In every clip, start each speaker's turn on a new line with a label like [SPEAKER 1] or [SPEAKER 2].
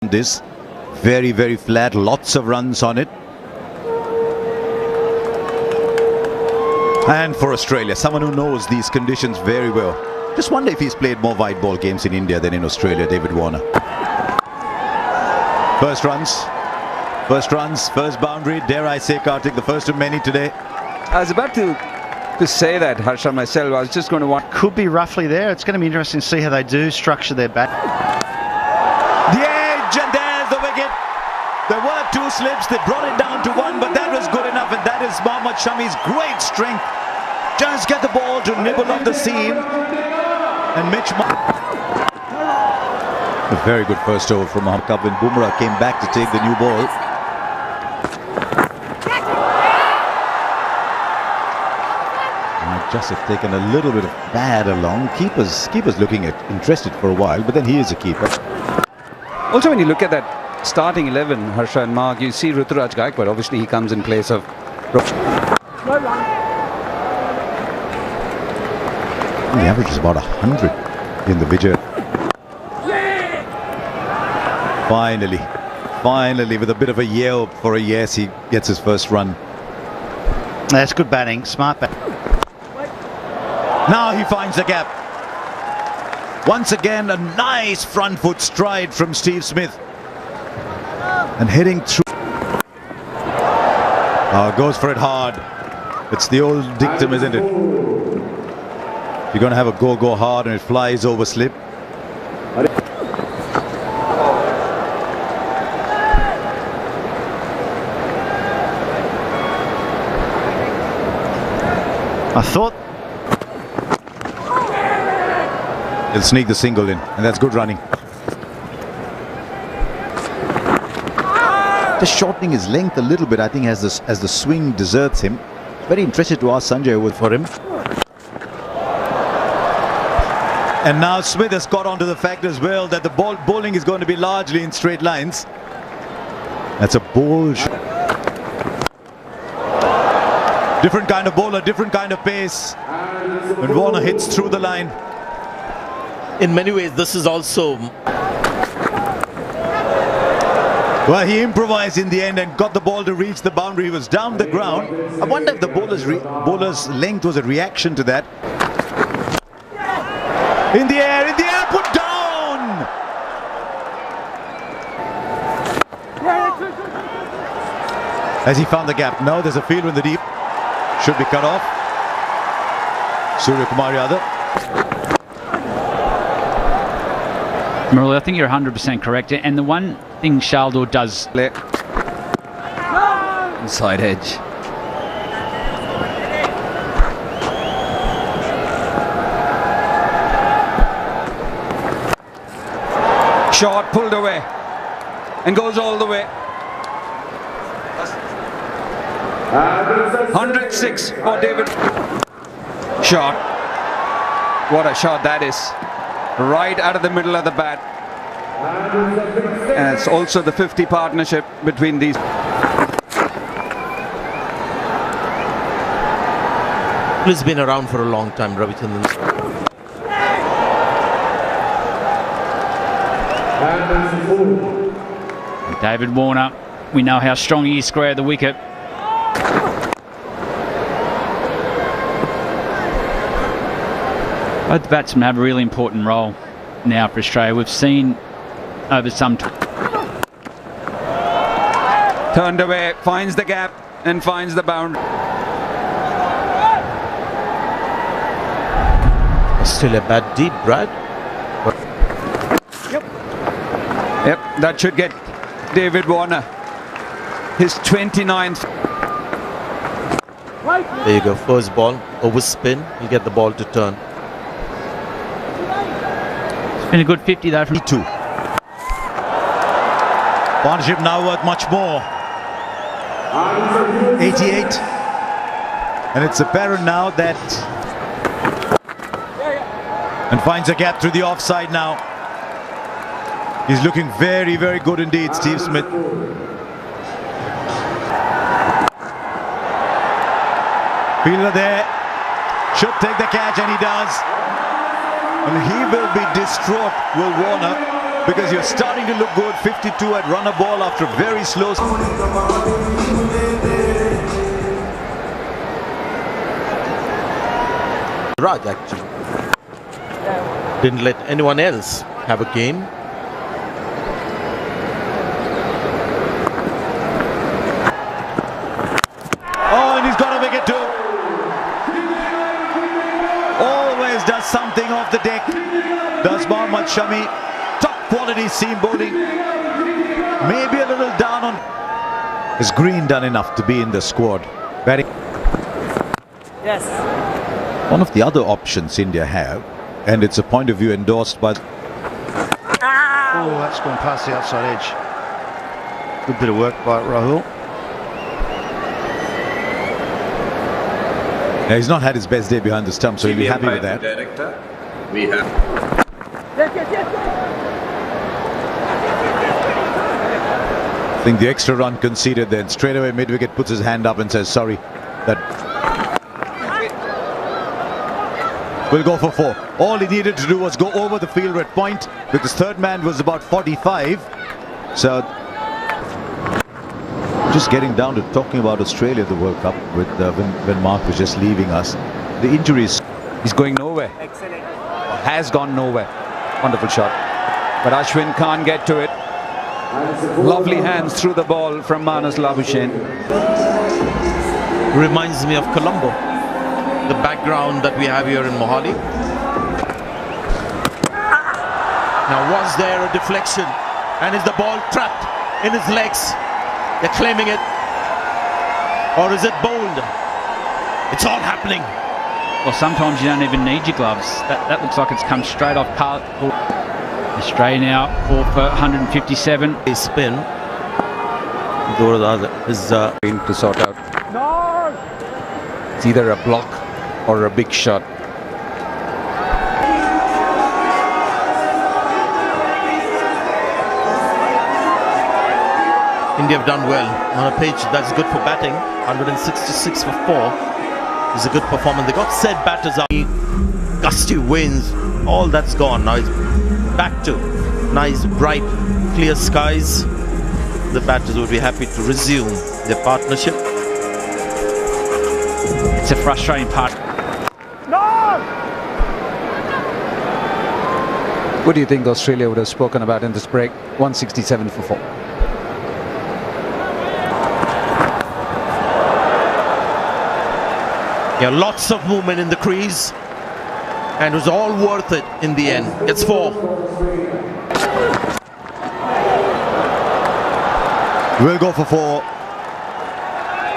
[SPEAKER 1] This very, very flat, lots of runs on it. And for Australia, someone who knows these conditions very well. Just wonder if he's played more white ball games in India than in Australia, David Warner. First runs, first boundary. Dare I say, Karthik, the first of many today.
[SPEAKER 2] I was about to say that, Harsha, myself. I was just going to want...
[SPEAKER 3] Could be roughly there. It's going to be interesting to see how they do structure their bat.
[SPEAKER 1] The edge, and there's the wicket. There were two slips. They brought it down to one, but that was good enough, and that is Mohammad Shami's great strength. Just get the ball to nibble on the seam. And Mitch... A very good first over from Mohammad Kabin. Bumrah came back to take the new ball. Might just have taken a little bit of pad along. Keeper's looking interested for a while, but then he is a keeper.
[SPEAKER 2] Also, when you look at that starting 11, Harsha and Mark, you see Ruturaj Gaikwad. Obviously, he comes in place of...
[SPEAKER 1] The average is about 100 in the Vijay. Finally, with a bit of a yell for a yes, he gets his first run.
[SPEAKER 3] That's good batting, smart batting.
[SPEAKER 1] Now he finds the gap. Once again, a nice front foot stride from Steve Smith. And hitting through. Goes for it hard. It's the old dictum, isn't it? If you're going to have a go hard and it flies over slip.
[SPEAKER 3] I thought
[SPEAKER 1] he'll sneak the single in, and that's good running. Just shortening his length a little bit, I think, as the swing deserts him. Very interested to ask Sanjay for him. And now Smith has caught on to the fact as well that the bowling is going to be largely in straight lines. That's a bold shot. Different kind of bowler, different kind of pace. When Warner hits through the line.
[SPEAKER 4] In many ways, this is also...
[SPEAKER 1] Well, he improvised in the end and got the ball to reach the boundary. He was down the ground. I wonder if the bowler's length was a reaction to that. In the air, put down! As he found the gap. Now there's a fielder in the deep. Should be cut off. Surya Kumar Yadav.
[SPEAKER 5] Murali, I think you're 100% correct. And the one thing Shaldor does...
[SPEAKER 2] Inside edge. Shot pulled away. And goes all the way. 106 for David. Shot. What a shot that is. Right out of the middle of the bat. And it's also the 50 partnership between these.
[SPEAKER 4] He's been around for a long time, Ravichandran.
[SPEAKER 5] David Warner, we know how strong he is square the wicket. Both batsmen have a really important role now for Australia. We've seen over some time.
[SPEAKER 2] Turned away, finds the gap and finds the boundary.
[SPEAKER 4] Still a bad deep, Brad.
[SPEAKER 2] Yep, that should get David Warner his 29th.
[SPEAKER 4] There you go, first ball, over spin, he'll get the ball to turn.
[SPEAKER 5] It's been a good 50 though from
[SPEAKER 1] 2. Partnership now worth much more. 88. And it's apparent now that... And finds a gap through the offside now. He's looking very, very good indeed, Steve Smith. Fielder there. Should take the catch, and he does. And he will be distraught, Will Warner. because you're starting to look good. 52 at run a ball after a very slow.
[SPEAKER 4] Raj actually didn't let anyone else have a game.
[SPEAKER 1] Oh, and he's got a wicket too. Always does something off the deck. Does Mohammad Shami. Top quality seam bowling. Maybe a little down on. Is Green done enough to be in the squad? Batting.
[SPEAKER 6] Yes.
[SPEAKER 1] One of the other options India have, and it's a point of view endorsed by.
[SPEAKER 3] Oh, that's gone past the outside edge. Good bit of work by Rahul.
[SPEAKER 1] Now, he's not had his best day behind the stump, so he'll be happy with that.
[SPEAKER 7] Director, we have.
[SPEAKER 1] I think the extra run conceded, then straight away mid-wicket puts his hand up and says sorry. That will go for 4. All he needed to do was go over the fielder at point, because third man was about 45. So just getting down to talking about Australia, the World Cup, with when Mark was just leaving us. The injuries.
[SPEAKER 2] He's going nowhere.
[SPEAKER 6] Excellent.
[SPEAKER 2] Has gone nowhere. Wonderful shot. But Ashwin can't get to it. Lovely hands through the ball from Manas Labuschagne.
[SPEAKER 4] Reminds me of Colombo, the background that we have here in Mohali. Now, was there a deflection? And is the ball trapped in his legs? They're claiming it. Or is it bowled? It's all happening.
[SPEAKER 5] Well, sometimes you don't even need your gloves. That looks like it's come straight off. Australia now 4 for 157.
[SPEAKER 4] A spin. Is
[SPEAKER 2] To sort out. It's either a block or a big shot.
[SPEAKER 4] India have done well on a pitch that's good for batting. 166 for 4 is a good performance. They got said batters out. Gusty winds, all that's gone. Now it's back to nice, bright, clear skies. The batters would be happy to resume their partnership.
[SPEAKER 5] It's a frustrating part.
[SPEAKER 2] What do you think Australia would have spoken about in this break? 167 for 4.
[SPEAKER 4] Yeah, lots of movement in the crease, and it was all worth it in the end. It's 4.
[SPEAKER 1] We'll go for 4.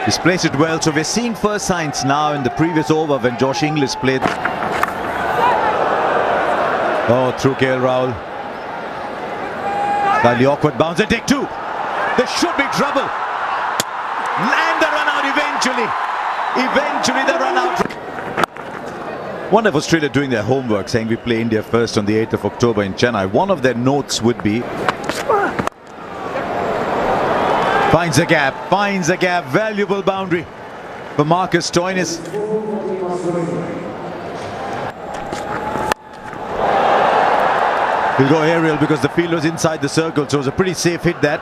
[SPEAKER 1] He's placed it well, so we're seeing first signs now in the previous over when Josh Inglis played. Oh, through KL Rahul. Slightly awkward bounce and take 2. There should be trouble. And the run out eventually. Eventually the run out. One of Australia doing their homework, saying we play India first on the 8th of October in Chennai. One of their notes would be finds a gap, valuable boundary for Marcus Stoinis. He'll go aerial because the field was inside the circle, so it was a pretty safe hit that,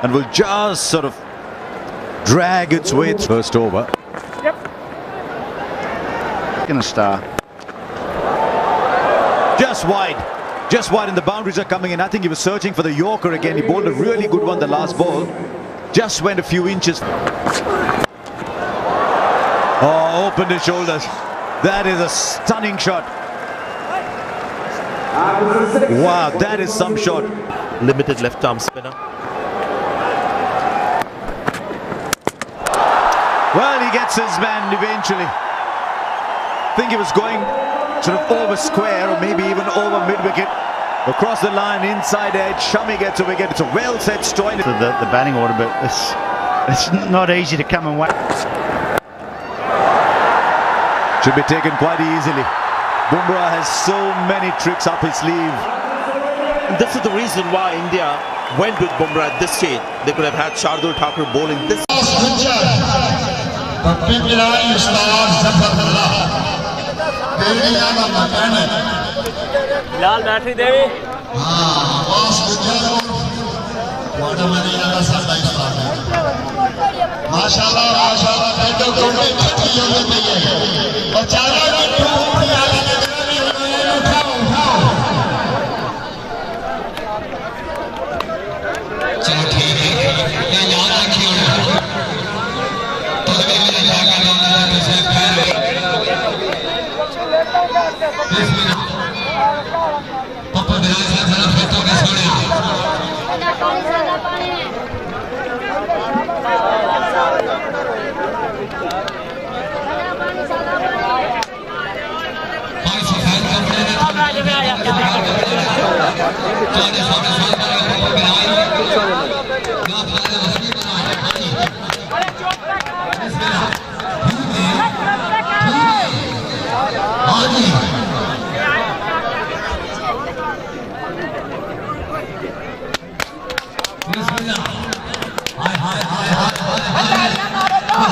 [SPEAKER 1] and will just sort of drag its way through first over.
[SPEAKER 3] Gonna star.
[SPEAKER 1] Just wide, and the boundaries are coming in. I think he was searching for the Yorker again. He bowled a really good one the last ball. Just went a few inches. Oh, opened his shoulders. That is a stunning shot. Wow, that is some shot.
[SPEAKER 4] Limited left arm spinner.
[SPEAKER 1] Well, he gets his man eventually. I think he was going sort of over square or maybe even over mid-wicket. Across the line, inside edge, Shami gets a wicket. It's a well-set Stoinis.
[SPEAKER 3] The batting order, but it's not easy to come and wait.
[SPEAKER 1] Should be taken quite easily. Bumrah has so many tricks up his sleeve.
[SPEAKER 4] And this is the reason why India went with Bumrah at this stage. They could have had Shardul Thakur bowling this.
[SPEAKER 6] Bilal battery devi.
[SPEAKER 8] माशाल्लाह माशाल्लाह बेटो को छठियों में चाहिए और चारों उठाओ उठाओ चलो ठीक है ये याद रखिए तलवे में जाकर गाना कैसे पैर पापा बिना से जरा फेंको के छोड़े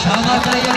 [SPEAKER 8] शाबाश चाहिए